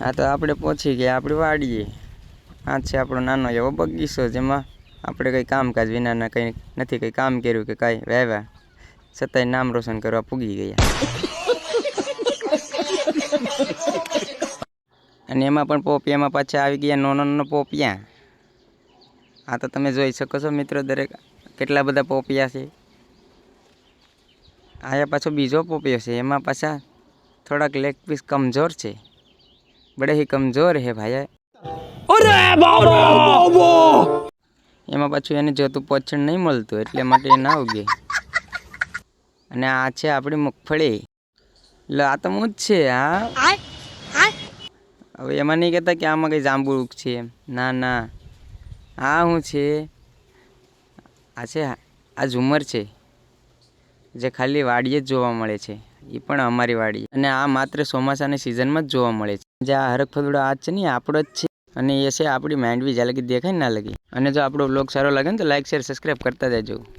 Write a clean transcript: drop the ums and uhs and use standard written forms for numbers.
આ તો આપણે પહોંચી ગયા આપણી વાડીએ। આ છે આપણો નાનો એવો બગીચો, જેમાં આપણે કંઈ કામકાજ વિનાના કંઈ નથી કંઈ કામ કર્યું કે કાંઈ વાવ્યા, છતાંય નામ રોશન કરવા પૂગી ગયા। અને એમાં પણ પોપિયામાં પાછા આવી ગયા નાનો પોપિયા। આ તો તમે જોઈ શકો છો મિત્રો, દરેક કેટલા બધા પોપિયા છે। આયા પાછો બીજો પોપિયો છે, એમાં પાછા થોડાક લેગ પીસ કમજોર છે, બડે ही कमजोर है भाई। अरे बाबा! એમાં પાછું એને જોતું પોષણ નહીં મળતું, એટલે માટે એ ના ઉગે। અને આ છે આપણી મગફળી। લે આ તો હું જ છે। હા, હવે એમાં નહીં કહેતા કે આમાં કંઈ જાંબુ છે એમ, ના ના, આ શું છે? આ છે આ ઝુમર છે, જે ખાલી વાડીએ જ જોવા મળે છે, એ પણ અમારી વાડી। અને આ માત્ર ચોમાસાની સિઝનમાં જ જોવા મળે છે। જે આ હરખ ફદુડો આ છે ને, આપણો જ છે। અને એ છે આપણી માંડવી, જ્યાં લગી દેખાય ના લગી। અને જો આપણો બ્લોગ સારો લાગે ને તો લાઈક શેર સબસ્ક્રાઈબ કરતા જજો।